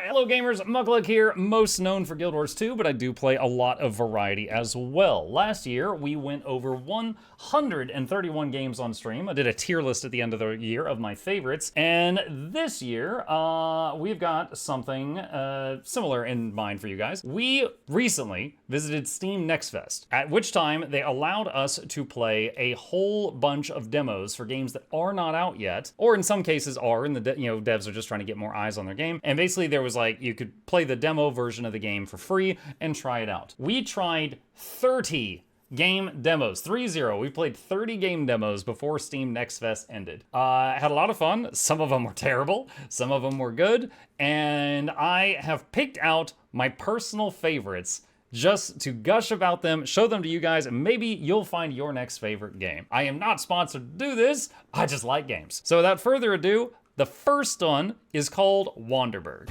Alright, hello gamers, Mukluk here, most known for Guild Wars 2, but I do play a lot of variety as well. Last year, we went over 131 games on stream. I did a tier list at the end of the year of my favorites, and this year, we've got something similar in mind for you guys. We recently visited Steam Next Fest, at which time they allowed us to play a whole bunch of demos for games that are not out yet, or in some cases are, and the devs are just trying to get more eyes on their game, and basically there was like, you could play the demo version of the game for free and try it out. We tried 30 game demos, 3-0. We played 30 game demos before Steam Next Fest ended. I had a lot of fun. Some of them were terrible, some of them were good, and I have picked out my personal favorites just to gush about them, show them to you guys, and maybe you'll find your next favorite game. I am not sponsored to do this, I just like games. So without further ado, the first one is called Wanderburg.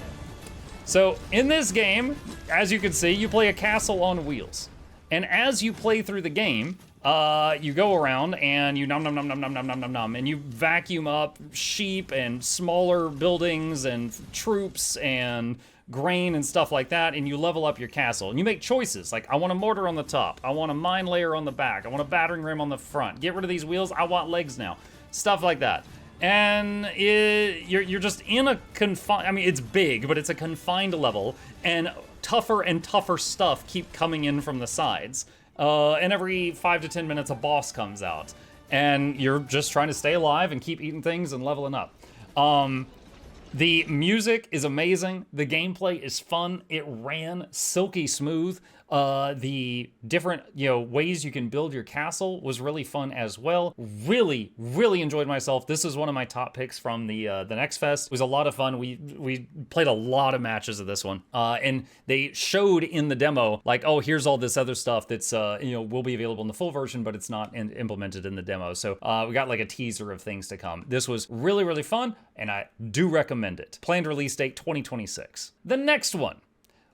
So in this game, as you can see, you play a castle on wheels. And as you play through the game, you go around and you nom nom nom nom nom nom nom nom nom, and you vacuum up sheep and smaller buildings and troops and grain and stuff like that, and you level up your castle. And you make choices, like I want a mortar on the top, I want a mine layer on the back, I want a battering ram on the front, get rid of these wheels, I want legs now. Stuff like that. And you're just in a confined, I mean, it's big, but it's a confined level, and tougher stuff keep coming in from the sides. And every 5 to 10 minutes, a boss comes out. And you're just trying to stay alive and keep eating things and leveling up. The music is amazing. The gameplay is fun. It ran silky smooth. The different, ways you can build your castle was really fun as well. Really enjoyed myself. This is one of my top picks from the Next Fest. It was a lot of fun. We played a lot of matches of this one. And they showed in the demo, like, oh, here's all this other stuff that's, will be available in the full version, but it's not implemented in the demo. So we got like a teaser of things to come. This was really fun, and I do recommend it. Planned release date 2026. The next one,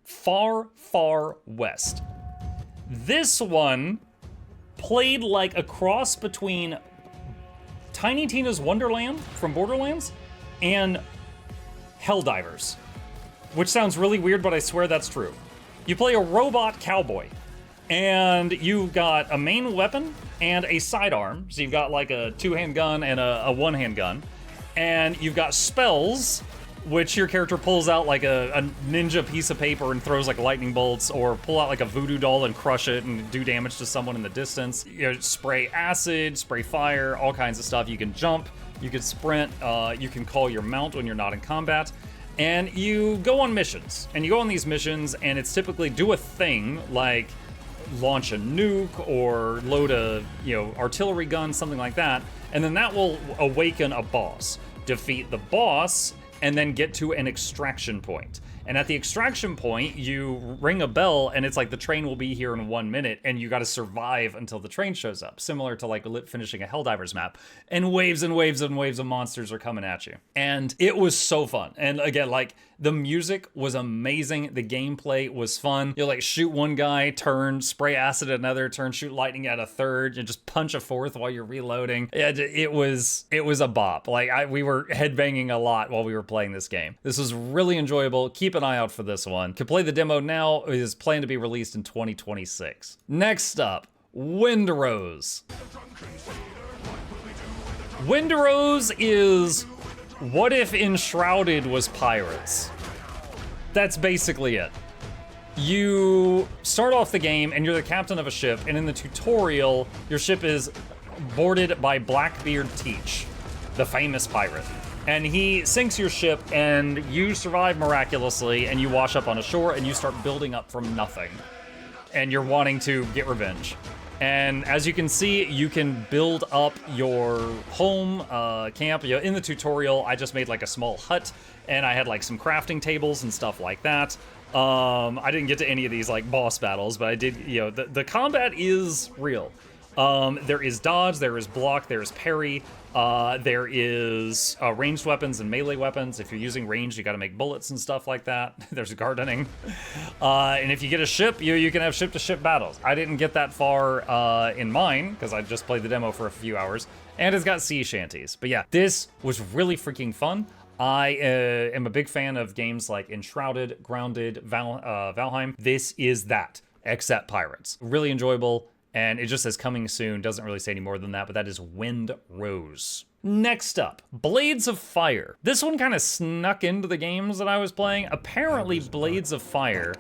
Far West. This one played like a cross between Tiny Tina's Wonderland from Borderlands and Helldivers, which sounds really weird, but I swear that's true. You play a robot cowboy, and you've got a main weapon and a sidearm, so you've got like a two-hand gun and a one-hand gun, and you've got spells, which your character pulls out like a ninja piece of paper and throws like lightning bolts, or pull out like a voodoo doll and crush it and do damage to someone in the distance. Spray acid, spray fire, all kinds of stuff. You can jump, you can sprint, you can call your mount when you're not in combat. And you go on missions. And you go on these missions, and it's typically do a thing like launch a nuke or load a artillery gun, something like that. And then that will awaken a boss. Defeat the boss, and then get to an extraction point. And at the extraction point, you ring a bell, and it's like the train will be here in 1 minute, and you gotta survive until the train shows up, similar to like finishing a Helldivers map. And waves and waves and waves of monsters are coming at you. And it was so fun. And again, like, the music was amazing, the gameplay was fun. You'll like shoot one guy, turn, spray acid at another, turn, shoot lightning at a third, and just punch a fourth while you're reloading. It was a bop. Like, we were headbanging a lot while we were playing this game. This was really enjoyable. Keep an eye out for this one. Can play the demo now. It is planned to be released in 2026. Next up, Windrose. Windrose is what if Enshrouded was pirates? That's basically it. You start off the game and you're the captain of a ship, and in the tutorial, your ship is boarded by Blackbeard Teach, the famous pirate. And he sinks your ship, and you survive miraculously, and you wash up on a shore, and you start building up from nothing. And you're wanting to get revenge. And as you can see, you can build up your home camp. In the tutorial, I just made like a small hut, and I had like some crafting tables and stuff like that. I didn't get to any of these like boss battles, but I did, the combat is real. There is dodge, there is block, there is parry, there is ranged weapons and melee weapons. If you're using range, you gotta make bullets and stuff like that. There's gardening. And if you get a ship, you can have ship-to-ship battles. I didn't get that far in mine, because I just played the demo for a few hours, and it's got sea shanties. But yeah, this was really freaking fun. I am a big fan of games like Enshrouded, Grounded, Valheim. This is that, except pirates. Really enjoyable, and it just says coming soon. Doesn't really say any more than that, but that is Windrose. Next up, Blades of Fire. This one kind of snuck into the games that I was playing. Apparently, Blades of Fire,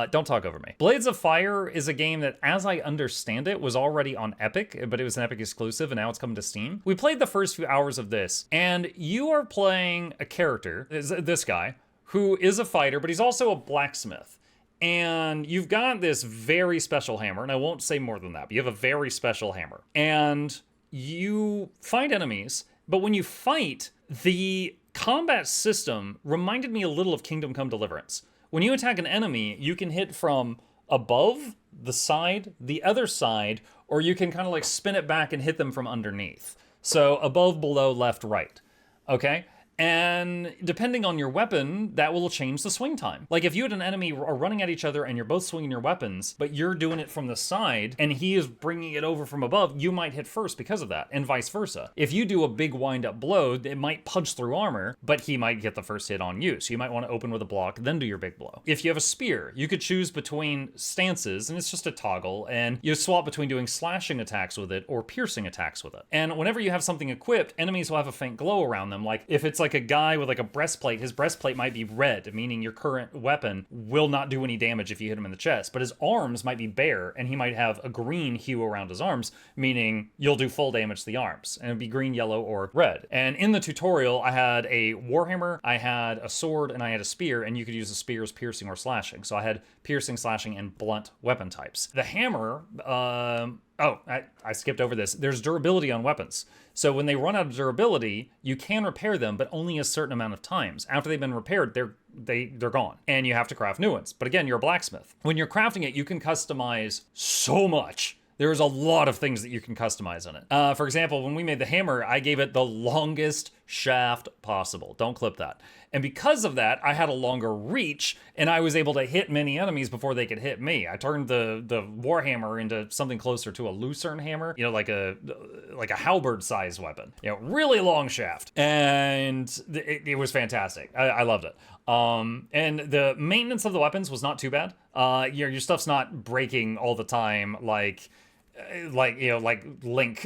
don't talk over me. Blades of Fire is a game that, as I understand it, was already on Epic, but it was an Epic exclusive, and now it's coming to Steam. We played the first few hours of this, and you are playing a character, this guy, who is a fighter, but he's also a blacksmith. And you've got this very special hammer, and I won't say more than that, but you have a very special hammer. And you fight enemies, but when you fight, the combat system reminded me a little of Kingdom Come Deliverance. When you attack an enemy, you can hit from above, the side, the other side, or you can kind of like spin it back and hit them from underneath. So above, below, left, right. Okay? And depending on your weapon, that will change the swing time. Like if you and an enemy are running at each other and you're both swinging your weapons, but you're doing it from the side and he is bringing it over from above, you might hit first because of that, and vice versa. If you do a big wind-up blow, it might punch through armor, but he might get the first hit on you. So you might want to open with a block, then do your big blow. If you have a spear, you could choose between stances, and it's just a toggle, and you swap between doing slashing attacks with it or piercing attacks with it. And whenever you have something equipped, enemies will have a faint glow around them. Like if it's like a guy with like a breastplate, his breastplate might be red, meaning your current weapon will not do any damage if you hit him in the chest, but his arms might be bare and he might have a green hue around his arms, meaning you'll do full damage to the arms, and it'd be green, yellow, or red. And in the tutorial, I had a warhammer, I had a sword, and I had a spear, and you could use the spears piercing or slashing. So I had piercing, slashing, and blunt weapon types. The hammer, I skipped over this. There's durability on weapons. So when they run out of durability, you can repair them, but only a certain amount of times. After they've been repaired, they're gone, and you have to craft new ones. But again, you're a blacksmith. When you're crafting it, you can customize so much. There's a lot of things that you can customize on it. For example, when we made the hammer, I gave it the longest shaft possible. Don't clip that. And because of that, I had a longer reach, and I was able to hit many enemies before they could hit me. I turned the warhammer into something closer to a lucerne hammer, like a halberd-sized weapon. Really long shaft. And it was fantastic. I loved it. And the maintenance of the weapons was not too bad. Your stuff's not breaking all the time, like Link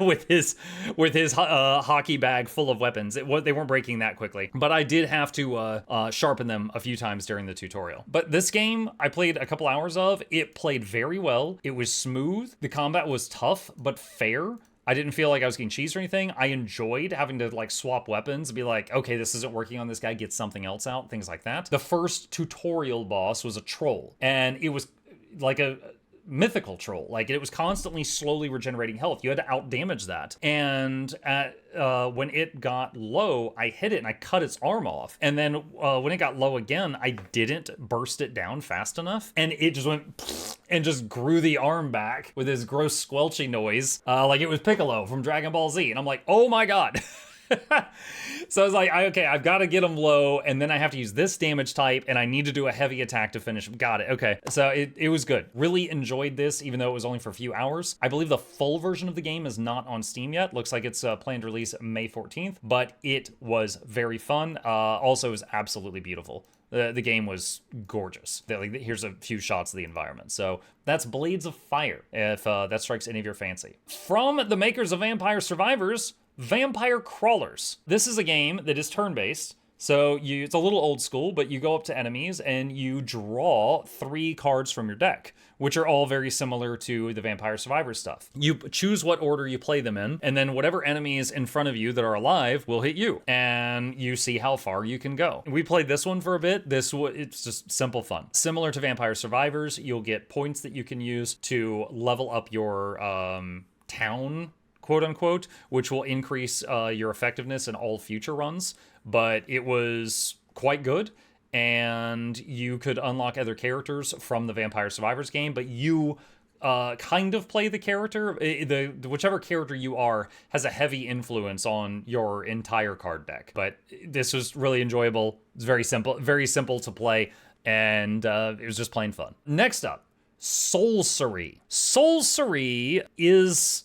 with his hockey bag full of weapons. They weren't breaking that quickly, but I did have to sharpen them a few times during the tutorial. But this game I played a couple hours of. It played very well. It was smooth. The combat was tough but fair. I didn't feel like I was getting cheesed or anything. I enjoyed having to like swap weapons and be like, okay, this isn't working on this guy, get something else out, things like that. The first tutorial boss was a troll, and it was like a mythical troll. Like it was constantly slowly regenerating health. You had to outdamage that. And when it got low, I hit it and I cut its arm off. And then when it got low again, I didn't burst it down fast enough, and it just went and just grew the arm back with this gross squelchy noise, like it was Piccolo from Dragon Ball Z. And I'm like, oh my god. So I was like, okay, I've got to get him low, and then I have to use this damage type, and I need to do a heavy attack to finish him. Got it. Okay. So it was good. Really enjoyed this, even though it was only for a few hours. I believe the full version of the game is not on Steam yet. Looks like it's planned to release May 14th, but it was very fun. Also, it was absolutely beautiful. The game was gorgeous. Here's a few shots of the environment. So that's Blades of Fire, if that strikes any of your fancy. From the makers of Vampire Survivors, Vampire Crawlers. This is a game that is turn-based. So it's a little old school, but you go up to enemies and you draw 3 cards from your deck, which are all very similar to the Vampire Survivors stuff. You choose what order you play them in, and then whatever enemies in front of you that are alive will hit you, and you see how far you can go. We played this one for a bit. It's just simple fun. Similar to Vampire Survivors, you'll get points that you can use to level up your town, quote unquote, which will increase your effectiveness in all future runs. But it was quite good, and you could unlock other characters from the Vampire Survivors game, but you kind of play the character. Whichever character you are has a heavy influence on your entire card deck. But this was really enjoyable. It's very simple to play, and it was just plain fun. Next up, Soulcery. Soulcery is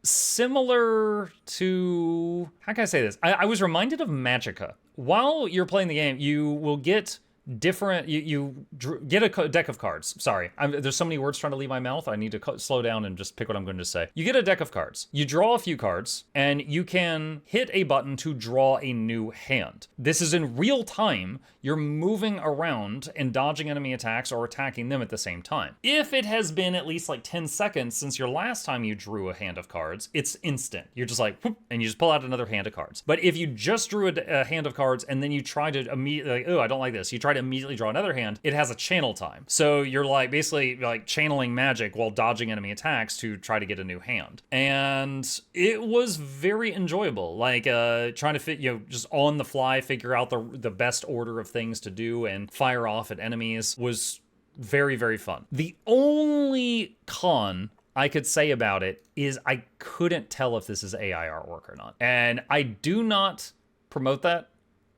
similar to, how can I say this? I was reminded of Magicka. While you're playing the game, you will get different, you get a deck of cards. Sorry, there's so many words trying to leave my mouth. I need to slow down and just pick what I'm going to say. You get a deck of cards. You draw a few cards, and you can hit a button to draw a new hand. This is in real time. You're moving around and dodging enemy attacks or attacking them at the same time. If it has been at least like 10 seconds since your last time you drew a hand of cards, it's instant. You're just like, whoop, and you just pull out another hand of cards. But if you just drew a hand of cards and then you try to immediately, like, oh, I don't like this. You try to immediately draw another hand, it has a channel time. So you're like basically like channeling magic while dodging enemy attacks to try to get a new hand. And it was very enjoyable. Like trying to fit, just on the fly, figure out the best order of things to do and fire off at enemies was very, very fun. The only con I could say about it is I couldn't tell if this is AI artwork or not. And I do not promote that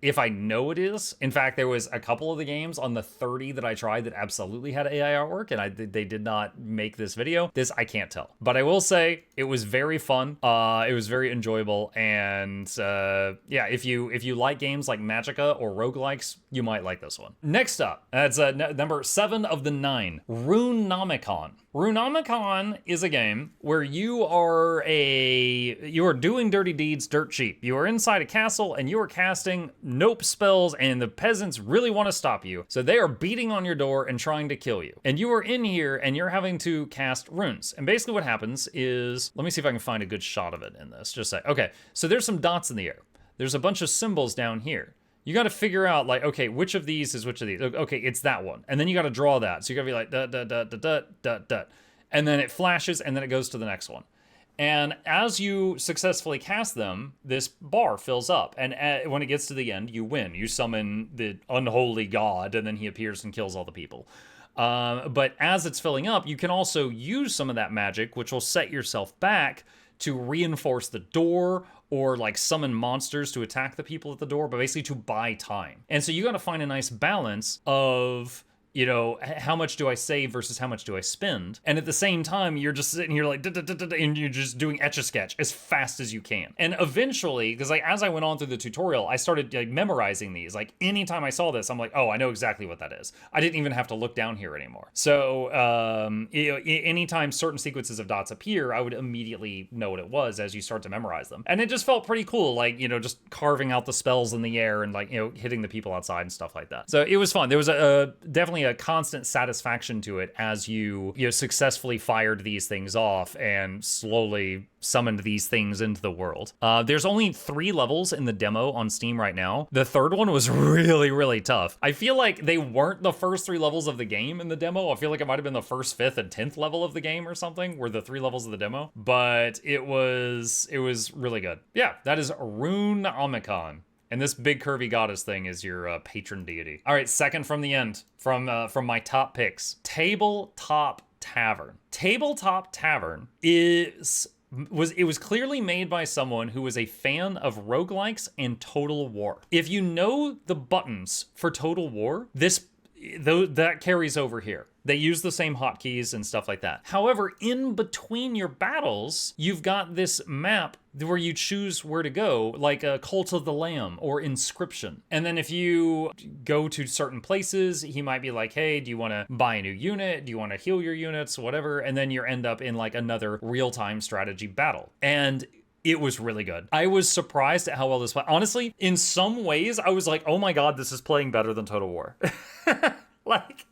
if I know it is. In fact, there was a couple of the games on the 30 that I tried that absolutely had AI artwork, and they did not make this video. This, I can't tell. But I will say, it was very fun. It was very enjoyable, and yeah, if you like games like Magicka or roguelikes, you might like this one. Next up, that's number 7 of the 9, Runeomicon. Runeomicon is a game where you are doing dirty deeds dirt cheap. You are inside a castle and you are casting nope spells, and the peasants really want to stop you. So they are beating on your door and trying to kill you. And you are in here and you're having to cast runes. And basically what happens is, let me see if I can find a good shot of it in this. Just say, okay, so there's some dots in the air. There's a bunch of symbols down here. You got to figure out, like, okay, which of these is which of these? Okay, it's that one. And then you got to draw that. So you got to be like, dot, dot, dot, dot, dot, dot, dot. And then it flashes, and then it goes to the next one. And as you successfully cast them, this bar fills up. And when it gets to the end, you win. You summon the unholy god, and then he appears and kills all the people. But as it's filling up, you can also use some of that magic, which will set yourself back to reinforce the door, or like summon monsters to attack the people at the door, but basically to buy time. And so you got to find a nice balance of, how much do I save versus how much do I spend? And at the same time, you're just sitting here like, and you're just doing Etch-a-Sketch as fast as you can. And eventually, because like as I went on through the tutorial, I started like memorizing these. Like anytime I saw this, I'm like, oh, I know exactly what that is. I didn't even have to look down here anymore. So anytime certain sequences of dots appear, I would immediately know what it was as you start to memorize them. And it just felt pretty cool, like, just carving out the spells in the air and like, hitting the people outside and stuff like that. So it was fun. There was definitely a constant satisfaction to it as you successfully fired these things off and slowly summoned these things into the world. There's only 3 levels in the demo on Steam right now. The third one was really, really tough. I feel like they weren't the first 3 levels of the game in the demo. I feel like it might have been the first, 5th, and 10th level of the game or something were the 3 levels of the demo. But it was really good. Yeah, that is Runeomicon. And this big curvy goddess thing is your patron deity. All right, second from the end, from my top picks, Tabletop Tavern. Tabletop Tavern was clearly made by someone who was a fan of roguelikes and Total War. If you know the buttons for Total War, that carries over here. They use the same hotkeys and stuff like that. However, in between your battles, you've got this map where you choose where to go, like a Cult of the Lamb or Inscription. And then if you go to certain places, he might be like, hey, do you want to buy a new unit? Do you want to heal your units? Whatever. And then you end up in like another real-time strategy battle. And it was really good. I was surprised at how well this played. Honestly, in some ways, I was like, oh my God, this is playing better than Total War. Like,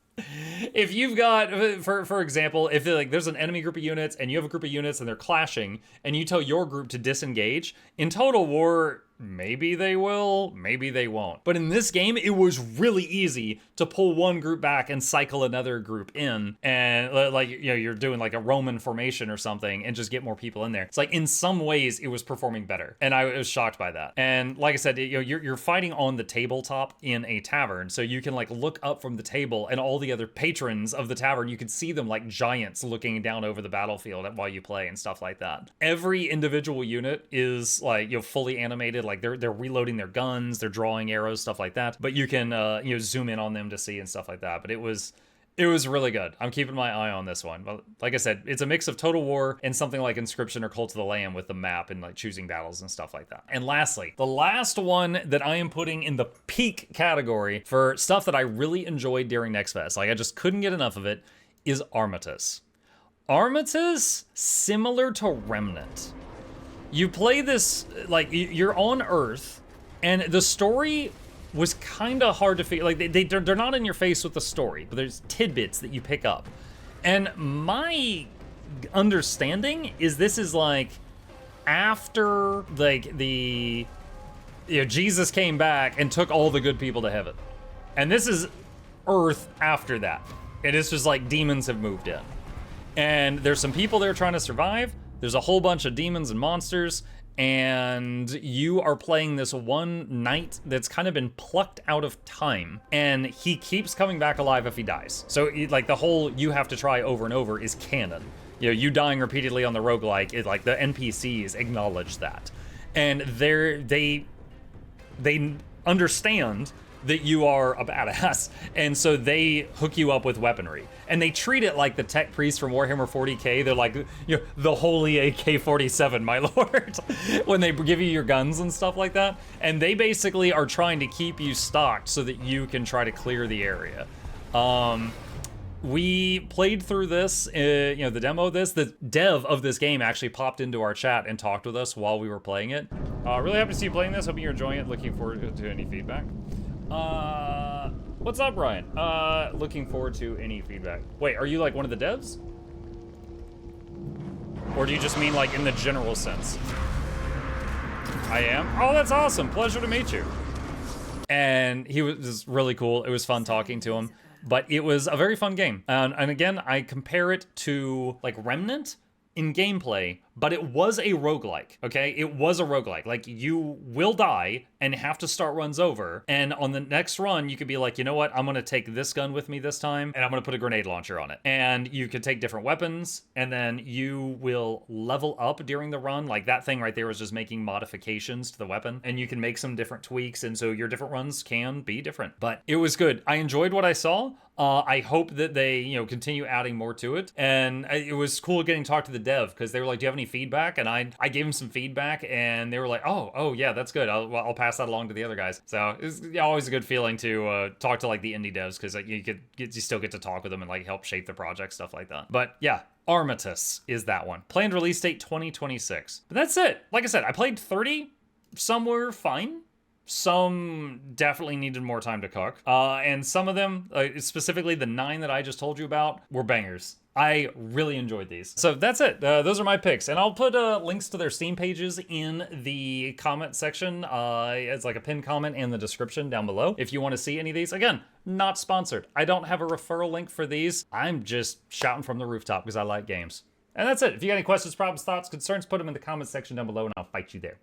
if you've got, for example, if there's an enemy group of units and you have a group of units and they're clashing and you tell your group to disengage, in Total War, maybe they will, maybe they won't. But in this game, it was really easy to pull one group back and cycle another group in. And like, you're doing like a Roman formation or something and just get more people in there. It's like, in some ways, it was performing better. And I was shocked by that. And like I said, you're fighting on the tabletop in a tavern. So you can like look up from the table and all the other patrons of the tavern, you can see them like giants looking down over the battlefield while you play and stuff like that. Every individual unit is like, fully animated. Like they're reloading their guns, they're drawing arrows, stuff like that. But you can zoom in on them to see and stuff like that. But it was It was really good. I'm keeping my eye on this one. But like I said, it's a mix of Total War and something like Inscription or Cult of the Lamb with the map and like choosing battles and stuff like that. And lastly, the last one that I am putting in the peak category for stuff that I really enjoyed during Next Fest, like I just couldn't get enough of it, is Armatus. Armatus, similar to Remnant. You play this, like, you're on Earth, and the story was kind of hard to figure. Like, they're not in your face with the story, but there's tidbits that you pick up. And my understanding is this is like after like Jesus came back and took all the good people to heaven, and this is Earth after that. And it's just like demons have moved in, and there's some people there trying to survive. There's a whole bunch of demons and monsters. And you are playing this one knight that's kind of been plucked out of time, and he keeps coming back alive if he dies. So like the whole you have to try over and over is canon. You know, you dying repeatedly on the roguelike, it, like the NPCs acknowledge that. And they understand that you are a badass, and so they hook you up with weaponry. And they treat it like the tech priest from Warhammer 40k. They're like, you know, the holy AK-47, my lord, when they give you your guns and stuff like that. And they basically are trying to keep you stocked so that you can try to clear the area. We played through this, you know, the demo of this. The dev of this game actually popped into our chat and talked with us while we were playing it. Really happy to see you playing this. Hoping you're enjoying it. Looking forward to any feedback. What's up, Ryan? Looking forward to any feedback. Wait, are you like one of the devs? Or do you just mean like in the general sense? I am? Oh, that's awesome. Pleasure to meet you. And he was really cool. It was fun talking to him, but it was a very fun game. And again, I compare it to like Remnant in gameplay, but it was a roguelike, okay? It was a roguelike. Like, you will die and have to start runs over, and on the next run, you could be like, you know what? I'm gonna take this gun with me this time, and I'm gonna put a grenade launcher on it. And you could take different weapons, and then you will level up during the run. Like, that thing right there was just making modifications to the weapon, and you can make some different tweaks, and so your different runs can be different. But it was good. I enjoyed what I saw. I hope that they, you know, continue adding more to it. And it was cool getting to talk to the dev, because they were like, do you have any feedback? And I gave them some feedback, and they were like, oh yeah, that's good. I'll pass that along to the other guys. So it's always a good feeling to talk to like the indie devs, because like you still get to talk with them and like help shape the project, stuff like that. But yeah, Armatus is that one. Planned release date 2026. But that's it. Like I said, I played 30. Some were fine. Some definitely needed more time to cook. And some of them, specifically the 9 that I just told you about, were bangers. I really enjoyed these. So that's it. Those are my picks. And I'll put links to their Steam pages in the comment section. It's like a pinned comment in the description down below if you want to see any of these. Again, not sponsored. I don't have a referral link for these. I'm just shouting from the rooftop because I like games. And that's it. If you got any questions, problems, thoughts, concerns, put them in the comment section down below and I'll fight you there.